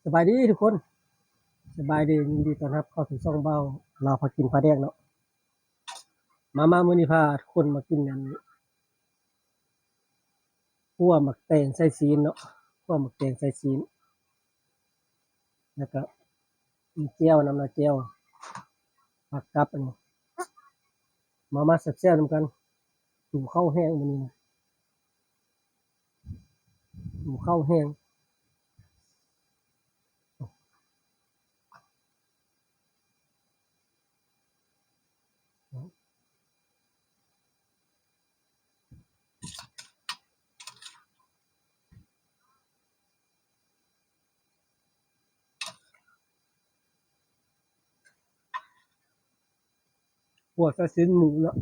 สบายดีทุกคนสบายดียินดีต้อนรับเข้าสู่ช่องเบาเราพากินปลาแดกเนาะมามื้อนี้พาทุกคนมากินกันคั่วหมักแตงใส่ซีนเนาะคั่วหมักแตงใส่ซีนแล้วก็มีแจ่วน้ำละแจ่วผักกับอันนี้มาแซ่บๆนำกันหิวข้าวแห้งมื้อนี้นะหิวข้าวแห้งคั่วใส่ซีนหมูเนาะ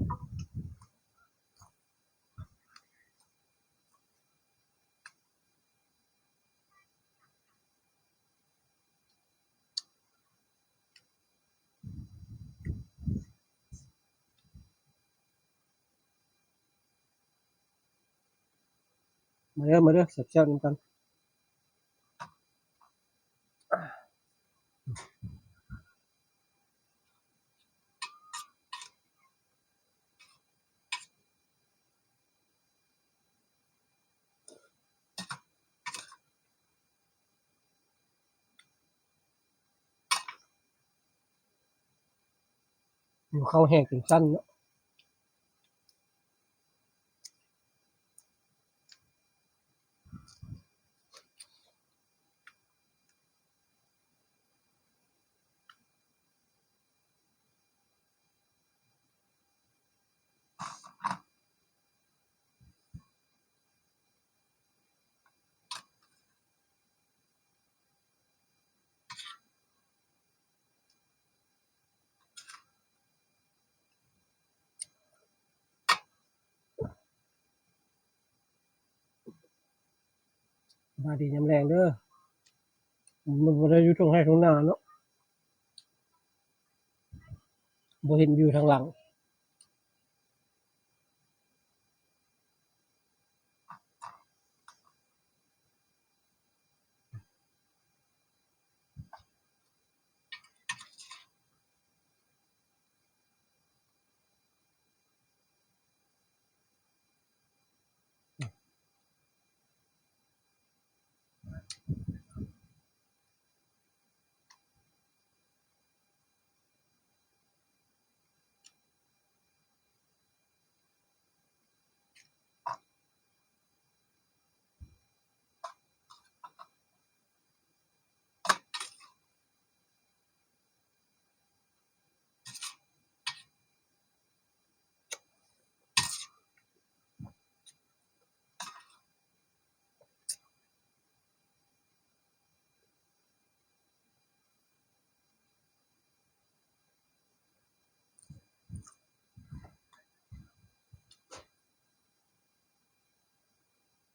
มาเด้อแซ่บๆนำกันหิวข้าวแห้งถึงสั้นเนาะสบายดียามแลงเด้อมันบ่ได้อยู่ตรงไร่ตรงนาเนาะบ่เห็นวิวทางหลัง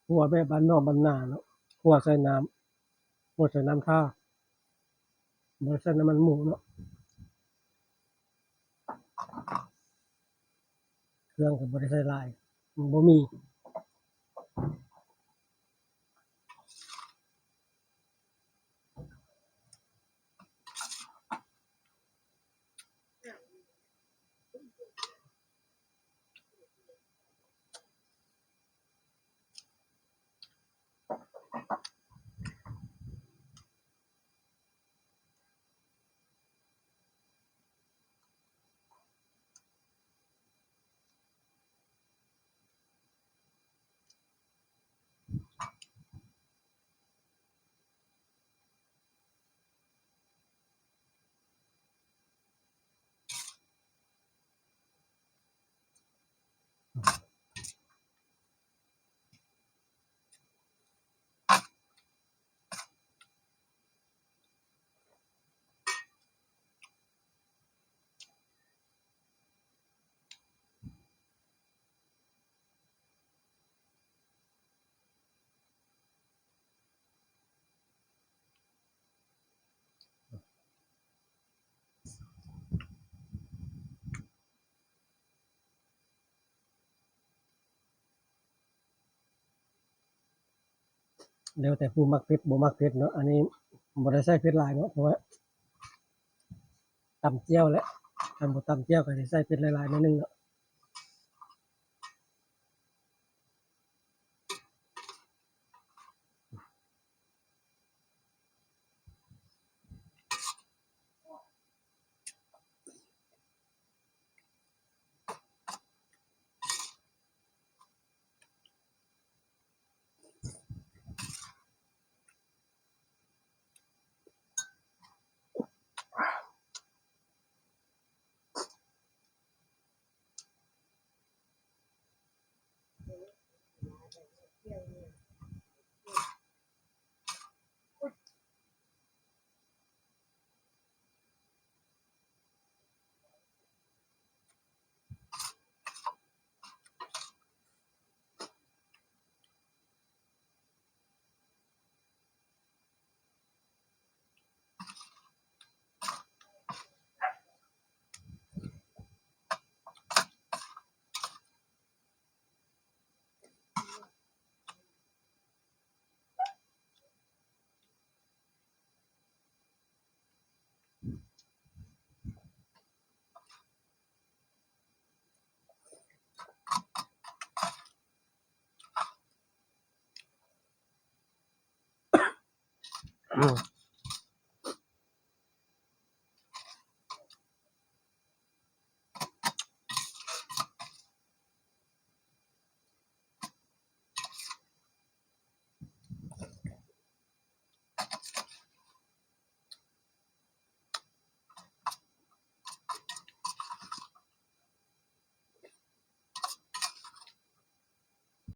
คั่วแบบบ้านนอกบ้านนาเนาะคั่วใส่น้ำคั่วใส่น้ำท่าบ่ได้ใส่น้ำมันหมูเนาะ เครื่องก็บ่ได้ใส่หลายมันบ่มีแล้วแต่ผู้มักเผ็ดบ่มักเผ็ดเนาะอันนี้ บ่ได้ใส่เผ็ดหลายเนาะเพราะว่าตำเจียวแหละตำบ่ตำเจียวก็สิใส่เผ็ดหลายๆนิดนึงเนาะ